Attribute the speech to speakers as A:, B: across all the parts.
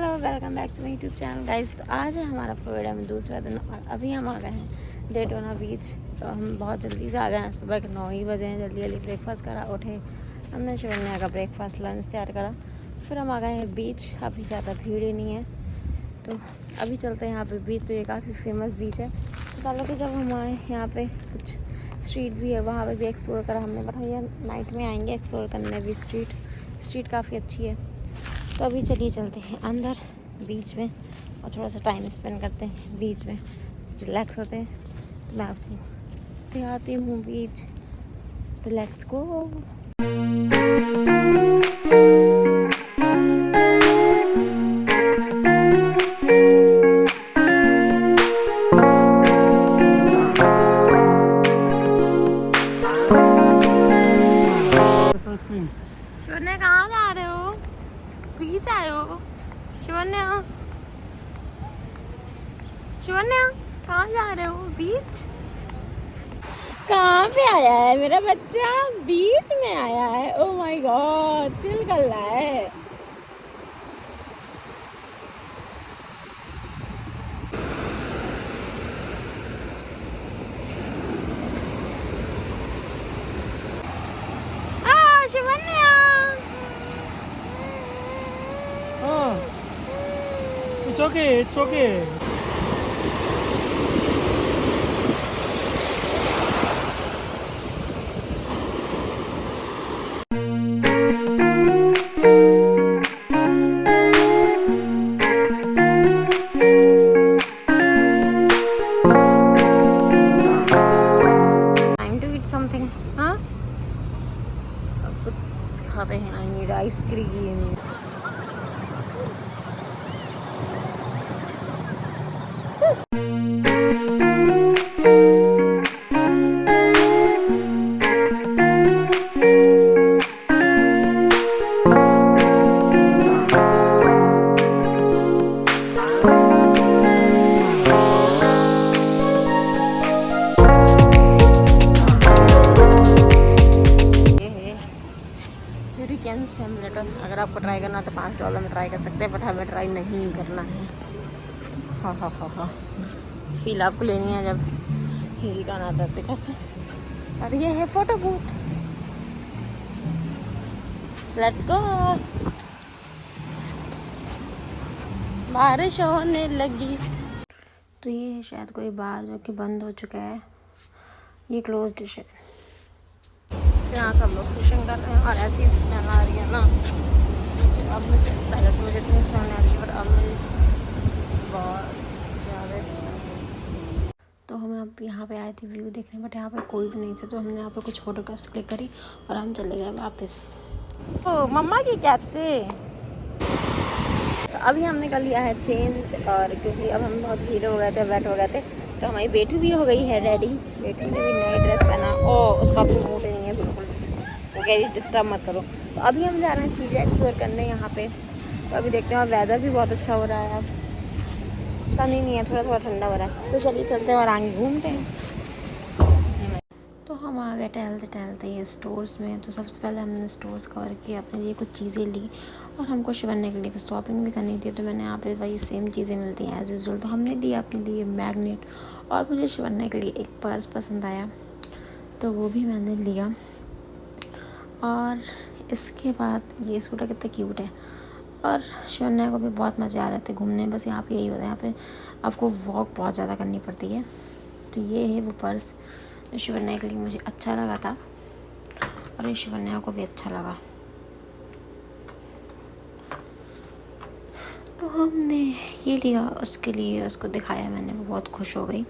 A: Hello welcome back to my YouTube channel guys. तो आज है हमारा फ्लोरिडा में दूसरा दिन और अभी हम आ गए हैं डेटोना बीच। तो हम बहुत जल्दी से आ गए हैं, सुबह के 9 ही बजे हैं। जल्दी जल्दी ब्रेकफास्ट करा, उठे, हमने शिवन्या का ब्रेकफास्ट लंच तैयार करा, फिर हम आ गए हैं बीच। अभी ज़्यादा भीड़ ही नहीं है तो अभी चलते हैं यहाँ पे बीच। तो ये काफ़ी फेमस बीच है। तो पहले तो जब हम आए यहाँ पे कुछ स्ट्रीट भी है, वहाँ पे भी एक्सप्लोर करा हमने, बट ये नाइट में आएंगे एक्सप्लोर करने भी। स्ट्रीट काफ़ी अच्छी है। तो अभी चलिए चलते हैं अंदर बीच में और थोड़ा सा टाइम स्पेंड करते हैं बीच में, रिलैक्स होते हैं। तो मैं आपको दिखाती हूँ बीच। तो लेट्स गो। शिवन्या कहाँ जा रहे हो? बीच आए हो? शिवन्या कहाँ जा रहे हो? बीच कहाँ पे आया है मेरा बच्चा? बीच में आया है। ओ माय गॉड, चिल कर रहा है। Shivanya
B: It's okay, it's okay.
A: Time to eat something, हाँ? अब कुछ खाते हैं। I need ice cream. Simulator अगर आपको ट्राई करना है तो $5 में ट्राई कर सकते हैं, बट हमें ट्राई नहीं करना है। हाँ फील आपको लेनी है जब हिल गाना आता है कैसे। और ये है फोटो बूथ। Let's go. बारिश होने लगी। तो ये है शायद कोई बार जो कि बंद हो चुका है, ये क्लोज्ड है। यहाँ सब लोग फिशिंग कर रहे हैं और ऐसी स्मेल आ रही है ना मुझे। अब मुझे पहले तो मुझे इतनी स्मेल नहीं आ रही, पर अब मुझे बहुत ज़्यादा स्मेल। तो हम अब यहाँ पे आए थे व्यू देखने, बट यहाँ पे कोई भी नहीं था। तो हमने यहाँ पे कुछ फोटोग्राफ्स क्लिक करी और हम चले गए वापस। ओ मम्मा की कैब से। तो अभी हमने कर लिया है चेंज, और क्योंकि अब हम बहुत भीड़ हो गए थे, वेट हो गए थे, तो हमारी बेटू भी हो गई है रेडी। बेटू ने भी नई ड्रेस पहना। ओ उसका भी मूड नहीं है बिल्कुल, वो कह रही डिस्टर्ब मत करो। तो अभी हम जा रहे हैं चीज़ें एक्सप्लोर करने यहाँ पे। तो अभी देखते हैं, वेदर भी बहुत अच्छा हो रहा है। अब सनी नहीं है, थोड़ा थोड़ा ठंडा हो रहा है। तो चलिए चलते हैं और आगे घूमते हैं। तो हम आ गए टहलते टहलते ये स्टोर्स में। तो सबसे पहले हमने स्टोर्स कवर किए, अपने लिए कुछ चीज़ें ली और हमको शिवन्या के लिए कुछ शॉपिंग भी करनी थी। तो मैंने यहाँ पे वही सेम चीज़ें मिलती हैं एज यूजुअल। तो हमने लिया अपने लिए मैग्नेट, और मुझे शिवन्या के लिए एक पर्स पसंद आया तो वो भी मैंने लिया। और इसके बाद ये सूट कितना क्यूट है, और शिवन्या को भी बहुत मज़े आ रहे थे घूमने। बस यहाँ पे यही होता है, यहाँ पे आपको वॉक बहुत ज़्यादा करनी पड़ती है। तो ये है वो पर्स शिवन्या के लिए मुझे अच्छा लगा था, और ये शिवन्या को भी अच्छा लगा। तो हमने ये लिया उसके लिए, उसको दिखाया मैंने, वो बहुत खुश हो गई।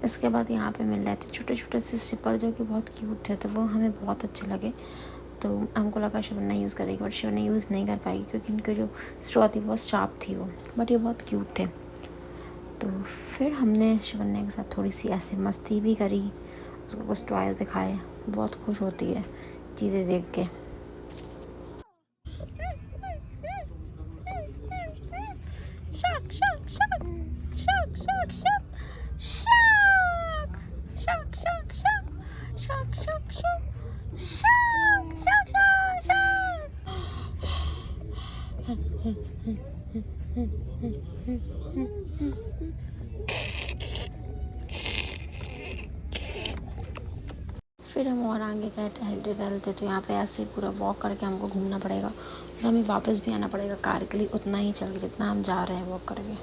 A: इसके बाद यहाँ पे मिल रहे थे छोटे छोटे से स्लिपर जो कि बहुत क्यूट थे, तो वो हमें बहुत अच्छे लगे। तो हमको लगा शिवन्या यूज़ करेगी, बट शिवन्या यूज़ नहीं कर पाएगी क्योंकि उनकी जो स्ट्रॉ थी बहुत शार्प थी वो, बट ये बहुत क्यूट थे। तो फिर हमने शिवन्या के साथ थोड़ी सी ऐसे मस्ती भी करी, उसको कुछ टॉयज़ दिखाए। बहुत खुश होती है चीज़ें देख के। Shark, shark, shark, shark, shark, shark, shark, shark, shark, shark, shark, shark, shark, shark, shark, shark, shark. फिर हम और आगे गए टहलते टहलते, तो यहाँ पे ऐसे पूरा वॉक करके हमको घूमना पड़ेगा और हमें वापस भी आना पड़ेगा कार के लिए उतना ही चल के जितना हम जा रहे हैं वॉक करके।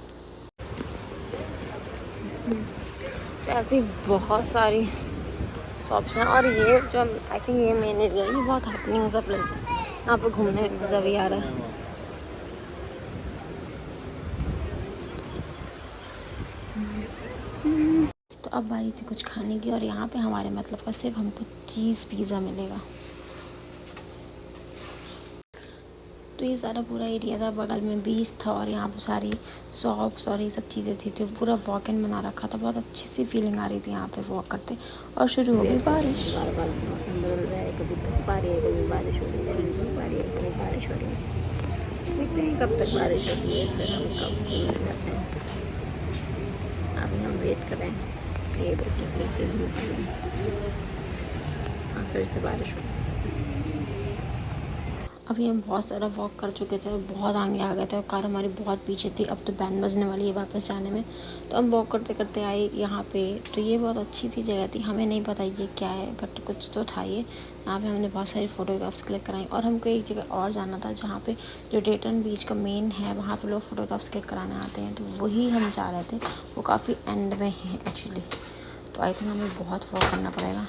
A: तो ऐसी बहुत सारी शॉप्स हैं और ये जो आई थिंक ये मेन एरिया है, ये बहुत हैपनिंग सा प्लेस है, यहाँ पे घूमने में मज़ा भी आ रहा है। तो अब बारी थी कुछ खाने की और यहाँ पे हमारे मतलब का सिर्फ हमको चीज़ पिज़्ज़ा मिलेगा। तो ये सारा पूरा एरिया था, बगल में बीच था और यहाँ पे सारी शॉप्स और ये सब चीज़ें थी, तो पूरा वॉक इन बना रखा था। बहुत अच्छी सी फीलिंग आ रही थी यहाँ पे वॉक करते। और शुरू हो गई बारिश। बार बार मौसम बदल रहा है, कभी धूप आ रही है, कभी बारिश हो रही है, कभी धूप आ रही है, कभी बारिश हो रही है। देखते हैं कब तक बारिश होती है, फिर हम कब घूमने जाते हैं। अभी हम वेट कर रहे हैं, ये देखिए फिर से धूप आ गई, हाँ फिर से बारिश हो। अभी हम बहुत सारा वॉक कर चुके थे और बहुत आगे आ गए थे और कार हमारी बहुत पीछे थी। अब तो बैंड बजने वाली है वापस जाने में, तो हम वॉक करते करते आए यहाँ पे। तो ये बहुत अच्छी सी जगह थी, हमें नहीं पता ये क्या है बट कुछ तो था ये। यहाँ पे हमने बहुत सारी फ़ोटोग्राफ्स क्लिक कराई और हमको एक जगह और जाना था जहाँ पे जो डेटन बीच का मेन है वहाँ पे लोग फ़ोटोग्राफ्स क्लिक कराने आते हैं, तो वही हम जा रहे थे। वो काफ़ी एंड में है एक्चुअली, तो आई थिंक हमें बहुत वॉक करना पड़ेगा।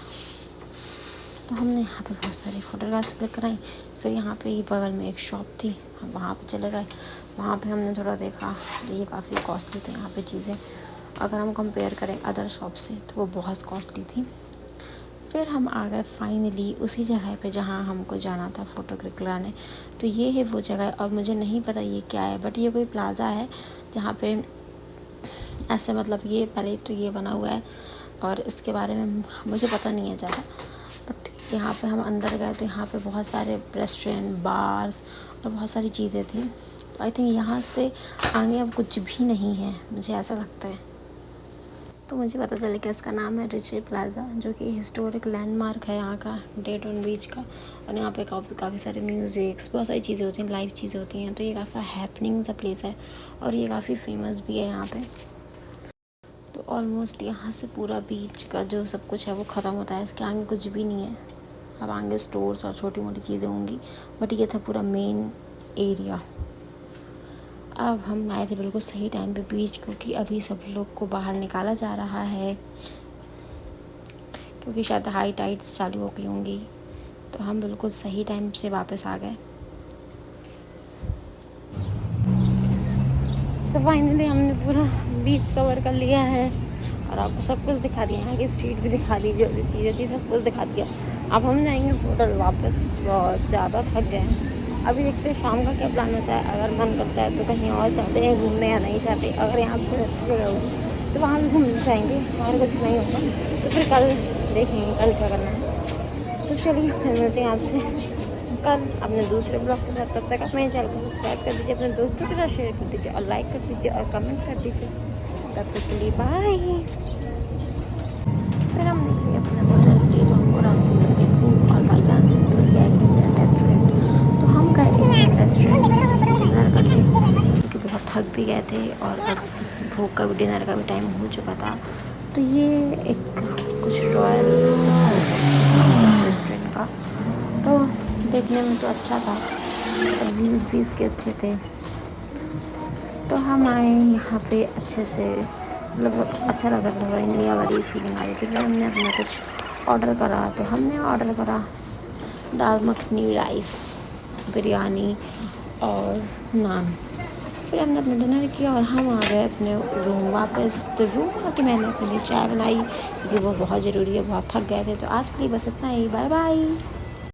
A: तो हमने यहाँ पे बहुत सारी फ़ोटोग्राफ्स क्लिक कराई। फिर यहाँ पे ही बगल में एक शॉप थी, हम वहाँ पे चले गए। वहाँ पे हमने थोड़ा देखा, तो ये काफ़ी कॉस्टली थे यहाँ पे चीज़ें, अगर हम कंपेयर करें अदर शॉप से तो वो बहुत कॉस्टली थी। फिर हम आ गए फाइनली उसी जगह पे जहाँ हमको जाना था फ़ोटो क्लिक कराने। तो ये है वो जगह, और मुझे नहीं पता ये क्या है, बट ये कोई प्लाज़ा है जहाँ पे ऐसे मतलब ये पहले तो ये बना हुआ है और इसके बारे में मुझे पता नहीं है ज़्यादा। बट यहाँ पे हम अंदर गए तो यहाँ पे बहुत सारे रेस्टोरेंट, बार्स और बहुत सारी चीज़ें थी। तो आई थिंक यहाँ से आगे अब कुछ भी नहीं है, मुझे ऐसा लगता है। तो मुझे पता चला कि इसका नाम है रिचे प्लाज़ा, जो कि हिस्टोरिक लैंडमार्क है यहाँ का, डेटन बीच का। और यहाँ पे काफ़ी सारे म्यूज़िक्स, बहुत सारी चीज़ें होती हैं, लाइव चीज़ें होती हैं। तो ये काफ़ी हैपनिंग सा प्लेस है और ये काफ़ी फेमस भी है यहाँ पे। तो ऑलमोस्ट यहाँ से पूरा बीच का जो सब कुछ है वो ख़त्म होता है, इसके आगे कुछ भी नहीं है। अब आगे स्टोर्स और छोटी मोटी चीज़ें होंगी, बट ये था पूरा मेन एरिया। अब हम आए थे बिल्कुल सही टाइम पे बीच, क्योंकि अभी सब लोग को बाहर निकाला जा रहा है, क्योंकि शायद हाई टाइड्स चालू हो गई होंगी। तो हम बिल्कुल सही टाइम से वापस आ गए। सो फाइनली हमने पूरा बीच कवर कर लिया है और आपको सब कुछ दिखा दिया, यहाँ की स्ट्रीट भी दिखा दी, जो भी चीज़ें थी सब कुछ दिखा दिया। अब हम जाएंगे होटल वापस, बहुत ज़्यादा थक गए हैं। अभी देखते हैं शाम का क्या प्लान होता है, अगर मन करता है तो कहीं और जाते हैं घूमने, या नहीं चाहते अगर यहाँ पर अच्छी जगह होगी तो वहाँ भी घूमने जाएंगे, और कुछ नहीं होगा तो फिर कल देखेंगे कल क्या करना है। तो चलिए फिर मिलते हैं आपसे कल अपने दूसरे ब्लॉग के साथ। तब तक आप मेरे चैनल को सब्सक्राइब कर दीजिए, अपने दोस्तों के साथ शेयर कर दीजिए और लाइक कर दीजिए और कमेंट कर दीजिए। तब तक के लिए बाय। फिर हम निकले अपने होटल के लिए, तो हमको रास्ते में मिलते भूख और बाई चांस हमको मिल गया एक इंडियन रेस्टोरेंट। तो हम गए इंडियन रेस्टोरेंट में डिनर करने, क्योंकि बहुत थक भी गए थे और अब भूख का भी, डिनर का भी टाइम हो चुका था। तो ये एक कुछ रॉयल रेस्टोरेंट का, तो देखने में तो अच्छा था और व्यूज़ भी इसके अच्छे थे। तो हम आए यहाँ पे अच्छे से, मतलब अच्छा लगा था, थोड़ा इंडिया वाली फीलिंग आ रही थी। फिर हमने अपना कुछ ऑर्डर करा, तो हमने ऑर्डर करा दाल मखनी, राइस, बिरयानी और नान। फिर हमने अपना डिनर किया और हम आ गए अपने रूम वापस। तो रूम आके मैंने अपने लिए चाय बनाई, क्योंकि वो बहुत ज़रूरी है, बहुत थक गए थे। तो आज के लिए बस इतना ही, बाय बाय।